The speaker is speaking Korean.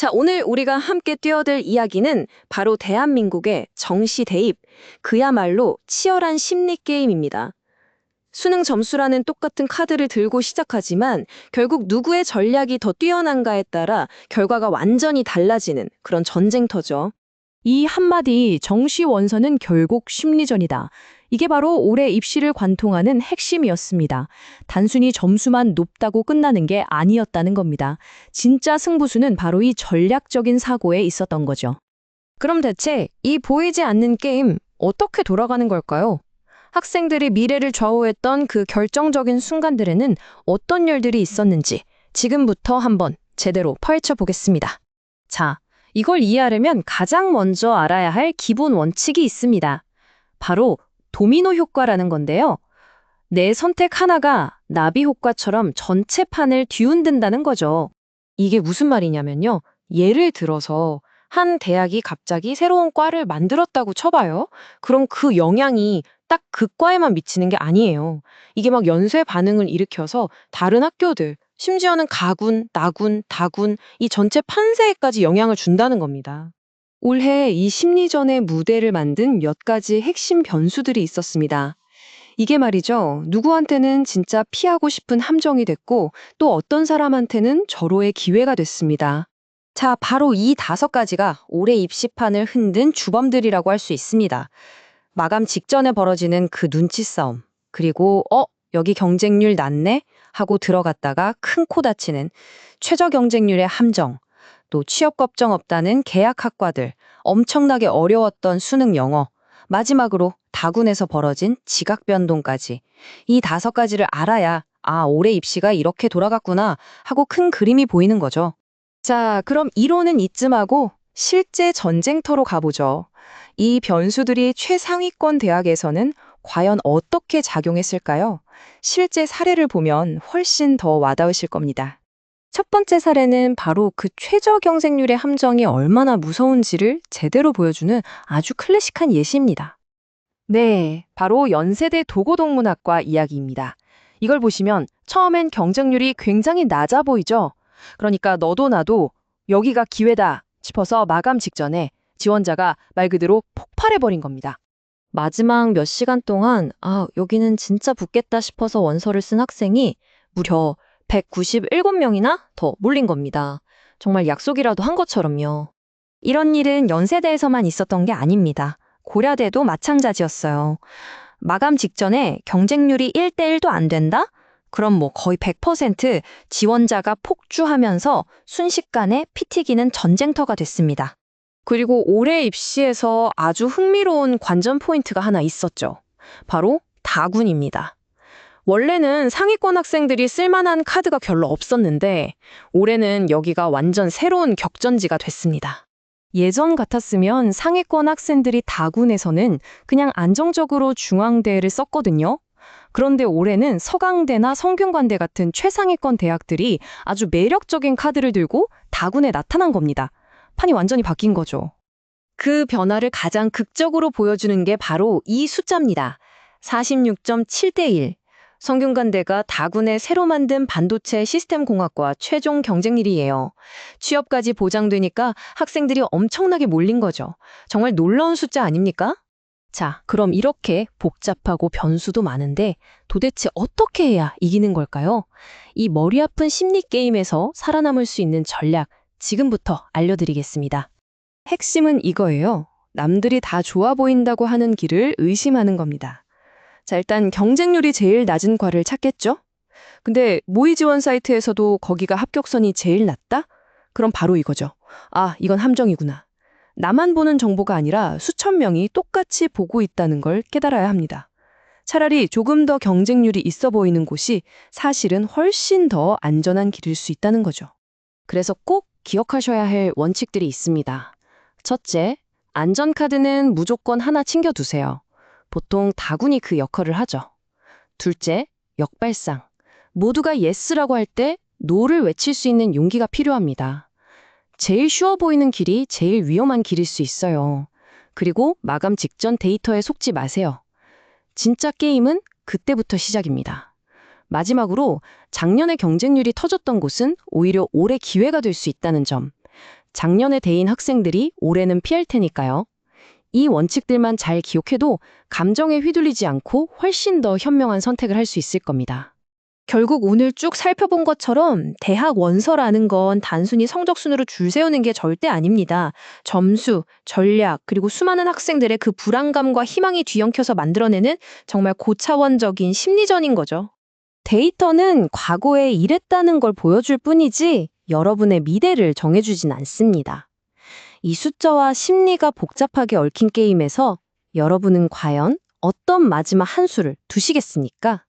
자, 오늘 우리가 함께 뛰어들 이야기는 바로 대한민국의 정시 대입, 그야말로 치열한 심리 게임입니다. 수능 점수라는 똑같은 카드를 들고 시작하지만 결국 누구의 전략이 더 뛰어난가에 따라 결과가 완전히 달라지는 그런 전쟁터죠. 이 한마디 정시 원서는 결국 심리전이다. 이게 바로 올해 입시를 관통하는 핵심이었습니다. 단순히 점수만 높다고 끝나는 게 아니었다는 겁니다. 진짜 승부수는 바로 이 전략적인 사고에 있었던 거죠. 그럼 대체 이 보이지 않는 게임 어떻게 돌아가는 걸까요? 학생들이 미래를 좌우했던 그 결정적인 순간들에는 어떤 일들이 있었는지 지금부터 한번 제대로 파헤쳐 보겠습니다. 자, 이걸 이해하려면 가장 먼저 알아야 할 기본 원칙이 있습니다. 바로 도미노 효과라는 건데요. 내 선택 하나가 나비 효과처럼 전체 판을 뒤흔든다는 거죠. 이게 무슨 말이냐면요. 예를 들어서 한 대학이 갑자기 새로운 과를 만들었다고 쳐봐요. 그럼 그 영향이 딱 그 과에만 미치는 게 아니에요. 이게 막 연쇄 반응을 일으켜서 다른 학교들, 심지어는 가군, 나군, 다군, 이 전체 판세에까지 영향을 준다는 겁니다. 올해 이 심리전의 무대를 만든 몇 가지 핵심 변수들이 있었습니다. 이게 말이죠. 누구한테는 진짜 피하고 싶은 함정이 됐고 또 어떤 사람한테는 절호의 기회가 됐습니다. 자, 바로 이 5가지가 올해 입시판을 흔든 주범들이라고 할 수 있습니다. 마감 직전에 벌어지는 그 눈치 싸움, 그리고 여기 경쟁률 낮네? 하고 들어갔다가 큰 코 다치는 최저 경쟁률의 함정, 또 취업 걱정 없다는 계약 학과들, 엄청나게 어려웠던 수능 영어, 마지막으로 다군에서 벌어진 지각 변동까지. 이 5가지를 알아야 올해 입시가 이렇게 돌아갔구나 하고 큰 그림이 보이는 거죠. 자, 그럼 이론은 이쯤하고 실제 전쟁터로 가보죠. 이 변수들이 최상위권 대학에서는 과연 어떻게 작용했을까요? 실제 사례를 보면 훨씬 더 와닿으실 겁니다. 첫 번째 사례는 바로 그 최저 경쟁률의 함정이 얼마나 무서운지를 제대로 보여주는 아주 클래식한 예시입니다. 네, 바로 연세대 도고동문학과 이야기입니다. 이걸 보시면 처음엔 경쟁률이 굉장히 낮아 보이죠? 그러니까 너도 나도 여기가 기회다 싶어서 마감 직전에 지원자가 말 그대로 폭발해버린 겁니다. 마지막 몇 시간 동안 여기는 진짜 붙겠다 싶어서 원서를 쓴 학생이 무려 197명이나 더 몰린 겁니다. 정말 약속이라도 한 것처럼요. 이런 일은 연세대에서만 있었던 게 아닙니다. 고려대도 마찬가지였어요. 마감 직전에 경쟁률이 1대1도 안 된다? 그럼 거의 100% 지원자가 폭주하면서 순식간에 피 튀기는 전쟁터가 됐습니다. 그리고 올해 입시에서 아주 흥미로운 관전 포인트가 하나 있었죠. 바로 다군입니다. 원래는 상위권 학생들이 쓸만한 카드가 별로 없었는데 올해는 여기가 완전 새로운 격전지가 됐습니다. 예전 같았으면 상위권 학생들이 다군에서는 그냥 안정적으로 중앙대를 썼거든요. 그런데 올해는 서강대나 성균관대 같은 최상위권 대학들이 아주 매력적인 카드를 들고 다군에 나타난 겁니다. 판이 완전히 바뀐 거죠. 그 변화를 가장 극적으로 보여주는 게 바로 이 숫자입니다. 46.7대 1. 성균관대가 다군의 새로 만든 반도체 시스템공학과 최종 경쟁률이에요. 취업까지 보장되니까 학생들이 엄청나게 몰린 거죠. 정말 놀라운 숫자 아닙니까? 자, 그럼 이렇게 복잡하고 변수도 많은데 도대체 어떻게 해야 이기는 걸까요? 이 머리 아픈 심리 게임에서 살아남을 수 있는 전략 지금부터 알려드리겠습니다. 핵심은 이거예요. 남들이 다 좋아 보인다고 하는 길을 의심하는 겁니다. 자, 일단 경쟁률이 제일 낮은 과를 찾겠죠? 근데 모의 지원 사이트에서도 거기가 합격선이 제일 낮다? 그럼 바로 이거죠. 이건 함정이구나. 나만 보는 정보가 아니라 수천 명이 똑같이 보고 있다는 걸 깨달아야 합니다. 차라리 조금 더 경쟁률이 있어 보이는 곳이 사실은 훨씬 더 안전한 길일 수 있다는 거죠. 그래서 꼭 기억하셔야 할 원칙들이 있습니다. 첫째, 안전카드는 무조건 하나 챙겨두세요. 보통 다군이 그 역할을 하죠. 둘째, 역발상. 모두가 예스라고 할 때 노를 외칠 수 있는 용기가 필요합니다. 제일 쉬워 보이는 길이 제일 위험한 길일 수 있어요. 그리고 마감 직전 데이터에 속지 마세요. 진짜 게임은 그때부터 시작입니다. 마지막으로 작년에 경쟁률이 터졌던 곳은 오히려 올해 기회가 될 수 있다는 점. 작년에 대인 학생들이 올해는 피할 테니까요. 이 원칙들만 잘 기억해도 감정에 휘둘리지 않고 훨씬 더 현명한 선택을 할 수 있을 겁니다. 결국 오늘 쭉 살펴본 것처럼 대학 원서라는 건 단순히 성적 순으로 줄 세우는 게 절대 아닙니다. 점수, 전략, 그리고 수많은 학생들의 그 불안감과 희망이 뒤엉켜서 만들어내는 정말 고차원적인 심리전인 거죠. 데이터는 과거에 이랬다는 걸 보여줄 뿐이지 여러분의 미래를 정해주진 않습니다. 이 숫자와 심리가 복잡하게 얽힌 게임에서 여러분은 과연 어떤 마지막 한 수를 두시겠습니까?